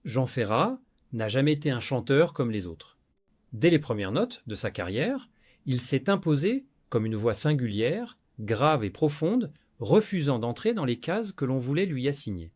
Jean Ferrat n'a jamais été un chanteur comme les autres. Dès les premières notes de sa carrière, il s'est imposé comme une voix singulière, grave et profonde, refusant d'entrer dans les cases que l'on voulait lui assigner.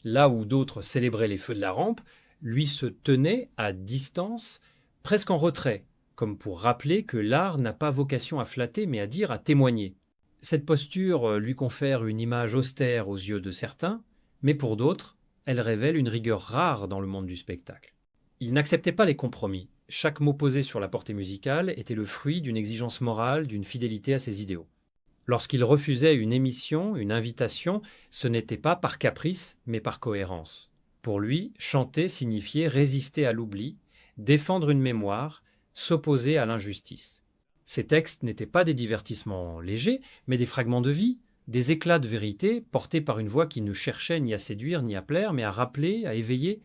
Là où d'autres célébraient les feux de la rampe, lui se tenait à distance, presque en retrait, comme pour rappeler que l'art n'a pas vocation à flatter mais à témoigner. Cette posture lui confère une image austère aux yeux de certains, mais pour d'autres, elle révèle une rigueur rare dans le monde du spectacle. Il n'acceptait pas les compromis. Chaque mot posé sur la portée musicale était le fruit d'une exigence morale, d'une fidélité à ses idéaux. Lorsqu'il refusait une émission, une invitation, ce n'était pas par caprice, mais par cohérence. Pour lui, chanter signifiait résister à l'oubli, défendre une mémoire, s'opposer à l'injustice. Ces textes n'étaient pas des divertissements légers, mais des fragments de vie, des éclats de vérité portés par une voix qui ne cherchait ni à séduire ni à plaire, mais à rappeler, à éveiller.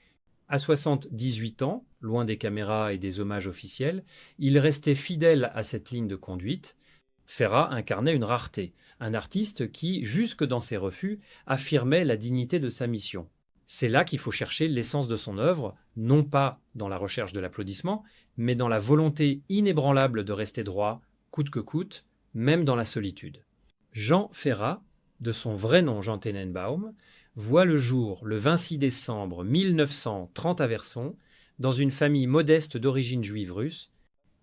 À 78 ans, loin des caméras et des hommages officiels, il restait fidèle à cette ligne de conduite. Ferrat incarnait une rareté, un artiste qui, jusque dans ses refus, affirmait la dignité de sa mission. C'est là qu'il faut chercher l'essence de son œuvre, non pas dans la recherche de l'applaudissement, mais dans la volonté inébranlable de rester droit, coûte que coûte, même dans la solitude. Jean Ferrat, de son vrai nom Jean Tenenbaum, voit le jour le 26 décembre 1930 à Verson, dans une famille modeste d'origine juive russe.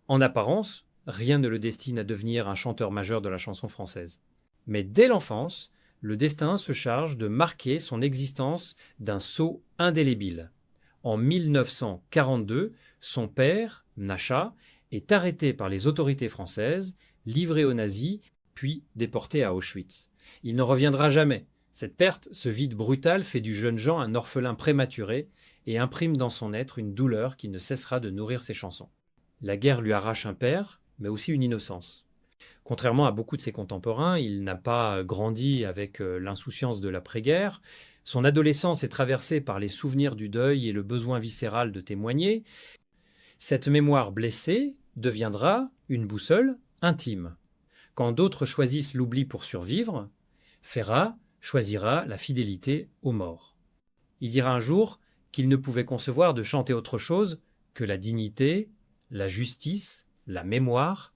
En apparence, rien ne le destine à devenir un chanteur majeur de la chanson française. Mais dès l'enfance, le destin se charge de marquer son existence d'un sceau indélébile. En 1942, son père, Nacha, est arrêté par les autorités françaises, livré aux nazis, puis déporté à Auschwitz. Il ne reviendra jamais. Cette perte, ce vide brutal, fait du jeune Jean un orphelin prématuré et imprime dans son être une douleur qui ne cessera de nourrir ses chansons. La guerre lui arrache un père, mais aussi une innocence. Contrairement à beaucoup de ses contemporains, il n'a pas grandi avec l'insouciance de l'après-guerre. Son adolescence est traversée par les souvenirs du deuil et le besoin viscéral de témoigner. Cette mémoire blessée deviendra une boussole intime. Quand d'autres choisissent l'oubli pour survivre, Ferrat choisira la fidélité aux morts. Il dira un jour qu'il ne pouvait concevoir de chanter autre chose que la dignité, la justice, la mémoire.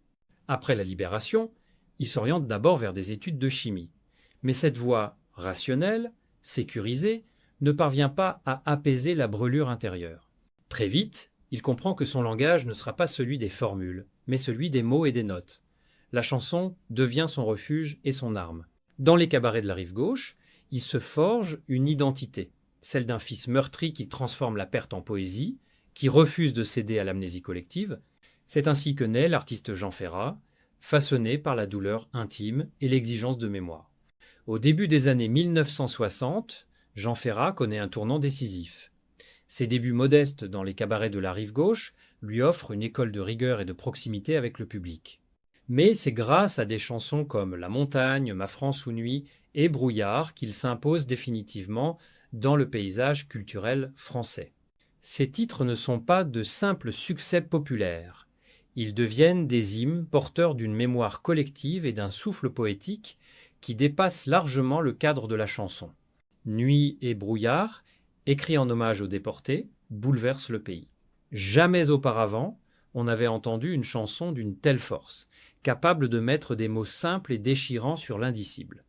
Après la libération, il s'oriente d'abord vers des études de chimie. Mais cette voie rationnelle, sécurisée, ne parvient pas à apaiser la brûlure intérieure. Très vite, il comprend que son langage ne sera pas celui des formules, mais celui des mots et des notes. La chanson devient son refuge et son arme. Dans les cabarets de la rive gauche, il se forge une identité, celle d'un fils meurtri qui transforme la perte en poésie, qui refuse de céder à l'amnésie collective. C'est ainsi que naît l'artiste Jean Ferrat, façonné par la douleur intime et l'exigence de mémoire. Au début des années 1960, Jean Ferrat connaît un tournant décisif. Ses débuts modestes dans les cabarets de la rive gauche lui offrent une école de rigueur et de proximité avec le public. Mais c'est grâce à des chansons comme La Montagne, Ma France ou Nuit et Brouillard qu'il s'impose définitivement dans le paysage culturel français. Ces titres ne sont pas de simples succès populaires. Ils deviennent des hymnes porteurs d'une mémoire collective et d'un souffle poétique qui dépasse largement le cadre de la chanson. Nuit et Brouillard, écrits en hommage aux déportés, bouleversent le pays. Jamais auparavant, on n'avait entendu une chanson d'une telle force, capable de mettre des mots simples et déchirants sur l'indicible.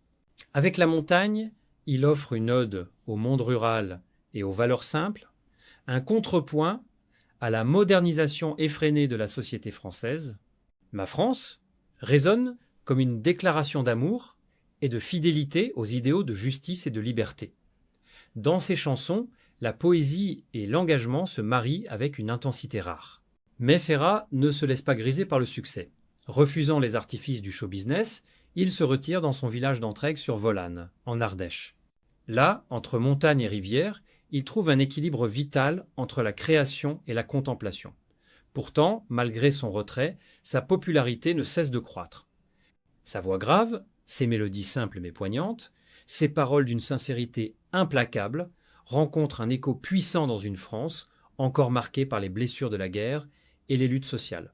Avec La Montagne, il offre une ode au monde rural et aux valeurs simples, un contrepoint à la modernisation effrénée de la société française. Ma France résonne comme une déclaration d'amour et de fidélité aux idéaux de justice et de liberté. Dans ces chansons, la poésie et l'engagement se marient avec une intensité rare. Mais Ferrat ne se laisse pas griser par le succès. Refusant les artifices du show business, il se retire dans son village d'Entraigues sur Volane, en Ardèche. Là, entre montagne et rivière, il trouve un équilibre vital entre la création et la contemplation. Pourtant, malgré son retrait, sa popularité ne cesse de croître. Sa voix grave, ses mélodies simples mais poignantes, ses paroles d'une sincérité implacable rencontrent un écho puissant dans une France encore marquée par les blessures de la guerre et les luttes sociales.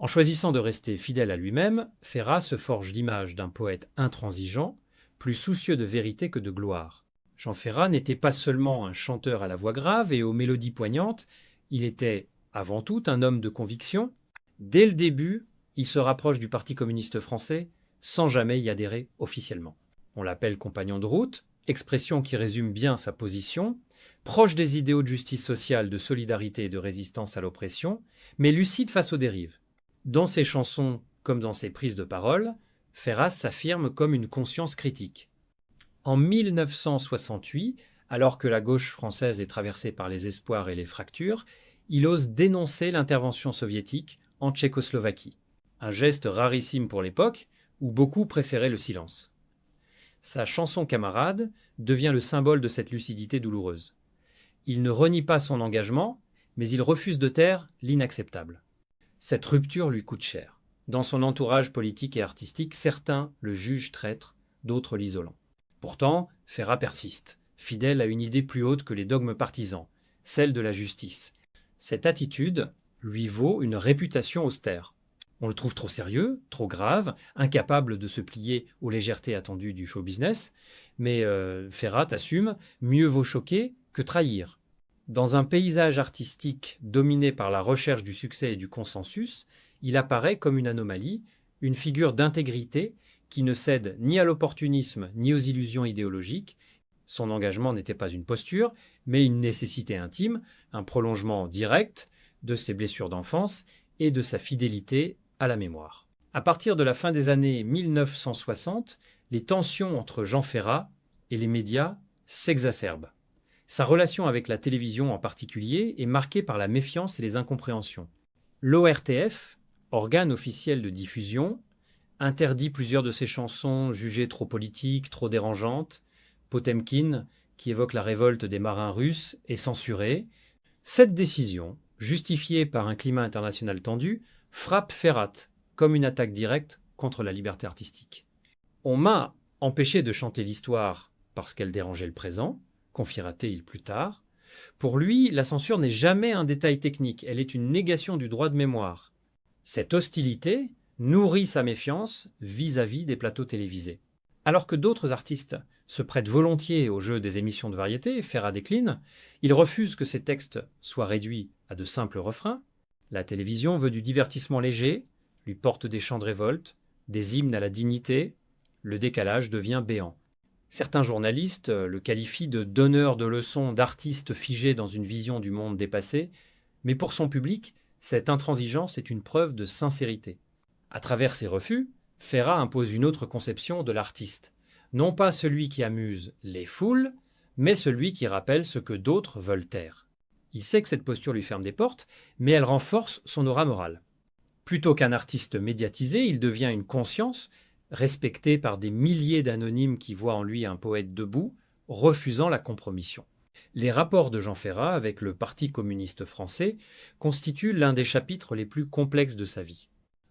En choisissant de rester fidèle à lui-même, Ferrat se forge l'image d'un poète intransigeant, plus soucieux de vérité que de gloire. Jean Ferrat n'était pas seulement un chanteur à la voix grave et aux mélodies poignantes, il était avant tout un homme de conviction. Dès le début, il se rapproche du Parti communiste français sans jamais y adhérer officiellement. On l'appelle compagnon de route, expression qui résume bien sa position, proche des idéaux de justice sociale, de solidarité et de résistance à l'oppression, mais lucide face aux dérives. Dans ses chansons comme dans ses prises de parole, Ferrat s'affirme comme une conscience critique. En 1968, alors que la gauche française est traversée par les espoirs et les fractures, il ose dénoncer l'intervention soviétique en Tchécoslovaquie. Un geste rarissime pour l'époque, où beaucoup préféraient le silence. Sa chanson Camarade devient le symbole de cette lucidité douloureuse. Il ne renie pas son engagement, mais il refuse de taire l'inacceptable. Cette rupture lui coûte cher. Dans son entourage politique et artistique, certains le jugent traître, d'autres l'isolant. Pourtant, Ferrat persiste, fidèle à une idée plus haute que les dogmes partisans, celle de la justice. Cette attitude lui vaut une réputation austère. On le trouve trop sérieux, trop grave, incapable de se plier aux légèretés attendues du show business, mais Ferrat assume « mieux vaut choquer que trahir ». Dans un paysage artistique dominé par la recherche du succès et du consensus, il apparaît comme une anomalie, une figure d'intégrité qui ne cède ni à l'opportunisme ni aux illusions idéologiques. Son engagement n'était pas une posture, mais une nécessité intime, un prolongement direct de ses blessures d'enfance et de sa fidélité à la mémoire. À partir de la fin des années 1960, les tensions entre Jean Ferrat et les médias s'exacerbent. Sa relation avec la télévision en particulier est marquée par la méfiance et les incompréhensions. L'ORTF, organe officiel de diffusion, interdit plusieurs de ses chansons jugées trop politiques, trop dérangeantes. Potemkin, qui évoque la révolte des marins russes, est censuré. Cette décision, justifiée par un climat international tendu, frappe Ferrat comme une attaque directe contre la liberté artistique. On m'a empêché de chanter l'histoire parce qu'elle dérangeait le présent, confiera-t-il plus tard. Pour lui, la censure n'est jamais un détail technique, elle est une négation du droit de mémoire. Cette hostilité nourrit sa méfiance vis-à-vis des plateaux télévisés. Alors que d'autres artistes se prêtent volontiers au jeu des émissions de variété, Ferrat décline, il refuse que ses textes soient réduits à de simples refrains. La télévision veut du divertissement léger, lui porte des chants de révolte, des hymnes à la dignité, le décalage devient béant. Certains journalistes le qualifient de donneur de leçons d'artiste figé dans une vision du monde dépassé, mais pour son public, cette intransigeance est une preuve de sincérité. À travers ses refus, Ferrat impose une autre conception de l'artiste. Non pas celui qui amuse les foules, mais celui qui rappelle ce que d'autres veulent taire. Il sait que cette posture lui ferme des portes, mais elle renforce son aura morale. Plutôt qu'un artiste médiatisé, il devient une conscience, respectée par des milliers d'anonymes qui voient en lui un poète debout, refusant la compromission. Les rapports de Jean Ferrat avec le Parti communiste français constituent l'un des chapitres les plus complexes de sa vie.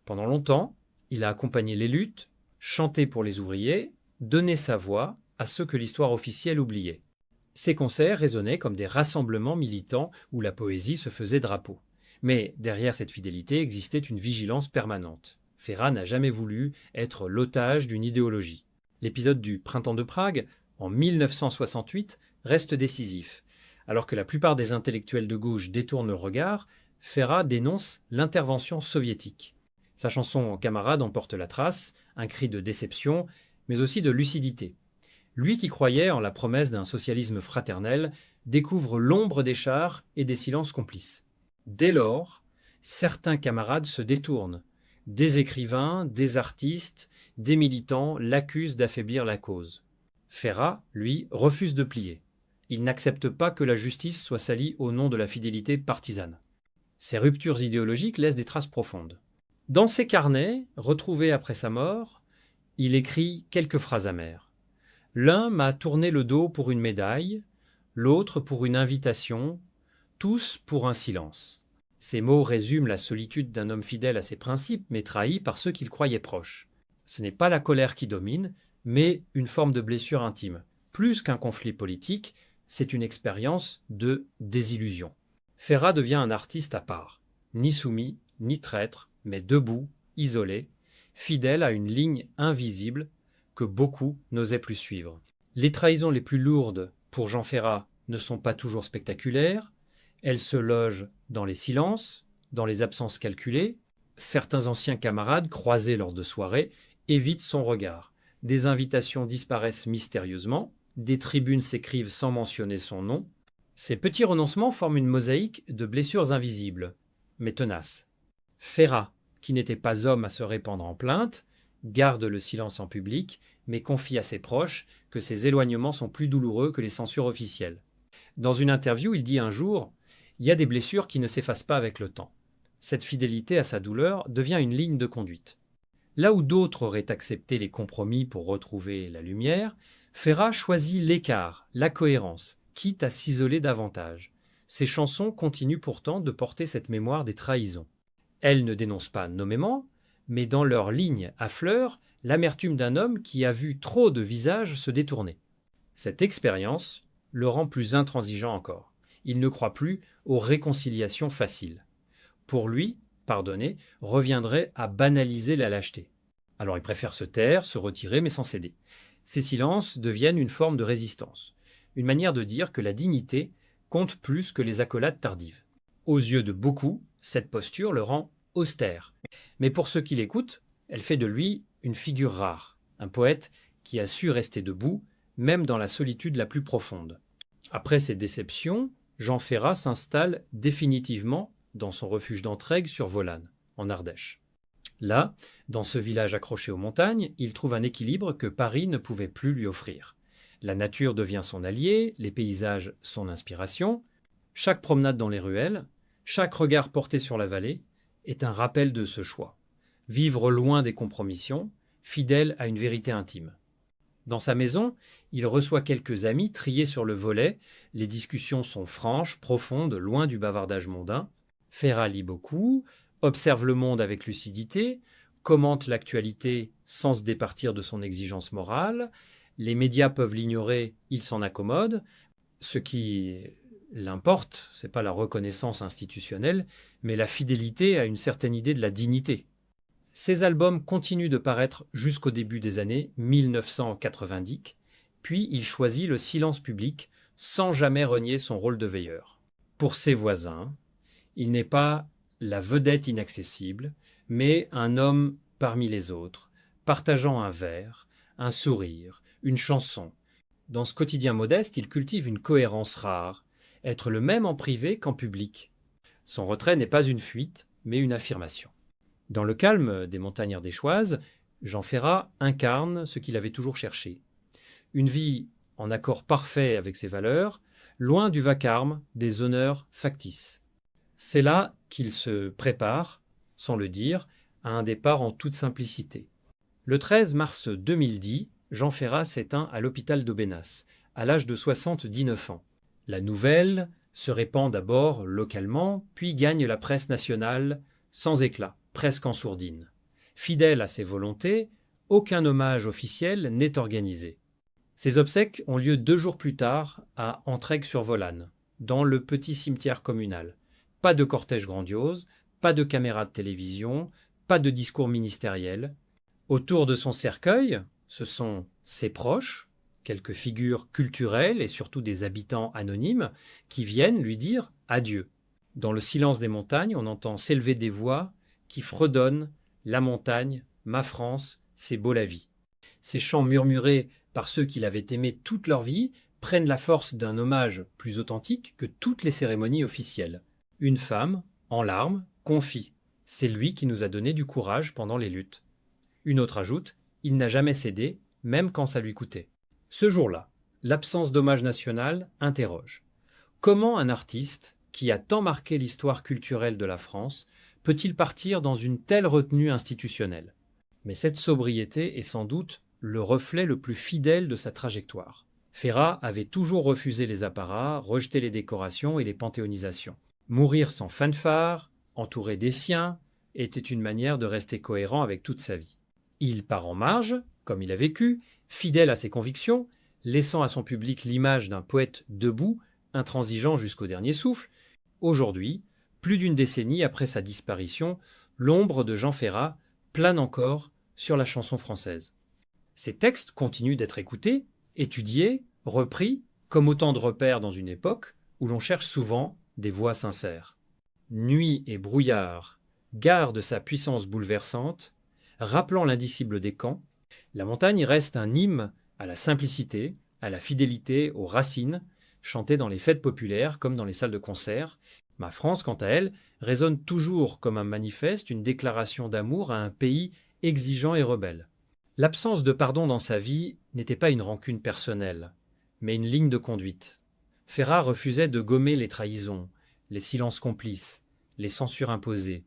Pendant longtemps, il a accompagné les luttes, chanté pour les ouvriers, donné sa voix à ceux que l'histoire officielle oubliait. Ses concerts résonnaient comme des rassemblements militants où la poésie se faisait drapeau. Mais derrière cette fidélité existait une vigilance permanente. Ferrat n'a jamais voulu être l'otage d'une idéologie. L'épisode du Printemps de Prague, en 1968, reste décisif. Alors que la plupart des intellectuels de gauche détournent le regard, Ferrat dénonce l'intervention soviétique. Sa chanson « Camarade » en porte la trace, un cri de déception, mais aussi de lucidité. Lui qui croyait en la promesse d'un socialisme fraternel découvre l'ombre des chars et des silences complices. Dès lors, certains camarades se détournent. Des écrivains, des artistes, des militants l'accusent d'affaiblir la cause. Ferrat, lui, refuse de plier. Il n'accepte pas que la justice soit salie au nom de la fidélité partisane. Ces ruptures idéologiques laissent des traces profondes. Dans ses carnets, retrouvés après sa mort, il écrit quelques phrases amères. L'un m'a tourné le dos pour une médaille, l'autre pour une invitation, tous pour un silence. Ces mots résument la solitude d'un homme fidèle à ses principes, mais trahi par ceux qu'il croyait proches. Ce n'est pas la colère qui domine, mais une forme de blessure intime. Plus qu'un conflit politique, c'est une expérience de désillusion. Ferrat devient un artiste à part, ni soumis, ni traître, mais debout, isolé, fidèle à une ligne invisible que beaucoup n'osaient plus suivre. Les trahisons les plus lourdes pour Jean Ferrat, ne sont pas toujours spectaculaires. Elles se logent dans les silences, dans les absences calculées. Certains anciens camarades, croisés lors de soirées, évitent son regard. Des invitations disparaissent mystérieusement. Des tribunes s'écrivent sans mentionner son nom. Ces petits renoncements forment une mosaïque de blessures invisibles, mais tenaces. Ferrat, qui n'était pas homme à se répandre en plainte, garde le silence en public, mais confie à ses proches que ses éloignements sont plus douloureux que les censures officielles. Dans une interview, il dit un jour « Il y a des blessures qui ne s'effacent pas avec le temps. Cette fidélité à sa douleur devient une ligne de conduite. » Là où d'autres auraient accepté les compromis pour retrouver la lumière, Ferrat choisit l'écart, la cohérence, quitte à s'isoler davantage. Ses chansons continuent pourtant de porter cette mémoire des trahisons. Elles ne dénoncent pas nommément, mais dans leurs lignes affleure l'amertume d'un homme qui a vu trop de visages se détourner. Cette expérience le rend plus intransigeant encore. Il ne croit plus aux réconciliations faciles. Pour lui, pardonner reviendrait à banaliser la lâcheté. Alors il préfère se taire, se retirer, mais sans céder. Ces silences deviennent une forme de résistance, une manière de dire que la dignité compte plus que les accolades tardives. Aux yeux de beaucoup, cette posture le rend austère. Mais pour ceux qui l'écoutent, elle fait de lui une figure rare, un poète qui a su rester debout, même dans la solitude la plus profonde. Après ces déceptions, Jean Ferrat s'installe définitivement dans son refuge d'Entraigues sur Volane, en Ardèche. Là, dans ce village accroché aux montagnes, il trouve un équilibre que Paris ne pouvait plus lui offrir. La nature devient son allié, les paysages son inspiration. Chaque promenade dans les ruelles, chaque regard porté sur la vallée est un rappel de ce choix. Vivre loin des compromissions, fidèle à une vérité intime. Dans sa maison, il reçoit quelques amis triés sur le volet. Les discussions sont franches, profondes, loin du bavardage mondain. Ferrat lit beaucoup, observe le monde avec lucidité, commente l'actualité sans se départir de son exigence morale. Les médias peuvent l'ignorer, il s'en accommode. Ce qui l'importe, ce n'est pas la reconnaissance institutionnelle, mais la fidélité à une certaine idée de la dignité. Ces albums continuent de paraître jusqu'au début des années 1990, puis il choisit le silence public sans jamais renier son rôle de veilleur. Pour ses voisins, il n'est pas la vedette inaccessible, mais un homme parmi les autres, partageant un verre, un sourire, une chanson. Dans ce quotidien modeste, il cultive une cohérence rare, être le même en privé qu'en public. Son retrait n'est pas une fuite, mais une affirmation. Dans le calme des montagnes ardéchoises, Jean Ferrat incarne ce qu'il avait toujours cherché. Une vie en accord parfait avec ses valeurs, loin du vacarme des honneurs factices. C'est là qu'il se prépare, sans le dire, à un départ en toute simplicité. Le 13 mars 2010, Jean Ferrat s'éteint à l'hôpital d'Aubenas, à l'âge de 79 ans. La nouvelle se répand d'abord localement, puis gagne la presse nationale sans éclat, presque en sourdine. Fidèle à ses volontés, aucun hommage officiel n'est organisé. Ses obsèques ont lieu 2 jours plus tard à Entraigues-sur-Volane, dans le petit cimetière communal. Pas de cortège grandiose, pas de caméra de télévision, pas de discours ministériel. Autour de son cercueil, ce sont ses proches, quelques figures culturelles et surtout des habitants anonymes qui viennent lui dire adieu. Dans le silence des montagnes, on entend s'élever des voix qui fredonnent « La montagne, ma France, c'est beau la vie ». Ces chants murmurés par ceux qui l'avaient aimé toute leur vie prennent la force d'un hommage plus authentique que toutes les cérémonies officielles. Une femme, en larmes, confie « C'est lui qui nous a donné du courage pendant les luttes ». Une autre ajoute « Il n'a jamais cédé, même quand ça lui coûtait ». Ce jour-là, l'absence d'hommage national interroge. Comment un artiste, qui a tant marqué l'histoire culturelle de la France, peut-il partir dans une telle retenue institutionnelle? Mais cette sobriété est sans doute le reflet le plus fidèle de sa trajectoire. Ferrat avait toujours refusé les apparats, rejeté les décorations et les panthéonisations. Mourir sans fanfare, entouré des siens, était une manière de rester cohérent avec toute sa vie. Il part en marge, comme il a vécu, fidèle à ses convictions, laissant à son public l'image d'un poète debout, intransigeant jusqu'au dernier souffle. Aujourd'hui, plus d'une décennie après sa disparition, l'ombre de Jean Ferrat plane encore sur la chanson française. Ses textes continuent d'être écoutés, étudiés, repris, comme autant de repères dans une époque où l'on cherche souvent des voix sincères. Nuit et brouillard gardent sa puissance bouleversante, rappelant l'indicible des camps. La montagne reste un hymne à la simplicité, à la fidélité, aux racines, chantée dans les fêtes populaires comme dans les salles de concert. Ma France, quant à elle, résonne toujours comme un manifeste, une déclaration d'amour à un pays exigeant et rebelle. L'absence de pardon dans sa vie n'était pas une rancune personnelle, mais une ligne de conduite. Ferrat refusait de gommer les trahisons, les silences complices, les censures imposées.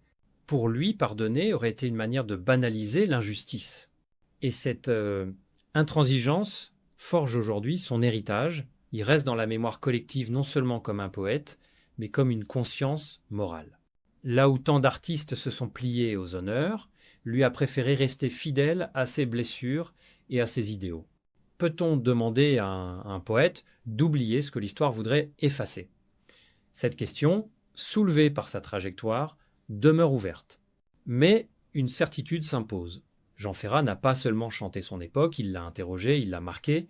Pour lui, pardonner aurait été une manière de banaliser l'injustice. Et cette intransigeance forge aujourd'hui son héritage. Il reste dans la mémoire collective non seulement comme un poète, mais comme une conscience morale. Là où tant d'artistes se sont pliés aux honneurs, lui a préféré rester fidèle à ses blessures et à ses idéaux. Peut-on demander à un poète d'oublier ce que l'histoire voudrait effacer? Cette question, soulevée par sa trajectoire, demeure ouverte. Mais une certitude s'impose. Jean Ferrat n'a pas seulement chanté son époque, il l'a interrogée, il l'a marquée.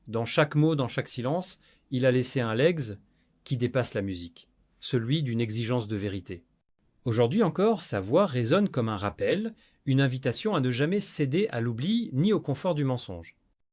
Dans chaque mot, dans chaque silence, il a laissé un legs qui dépasse la musique, celui d'une exigence de vérité. Aujourd'hui encore, sa voix résonne comme un rappel, une invitation à ne jamais céder à l'oubli ni au confort du mensonge.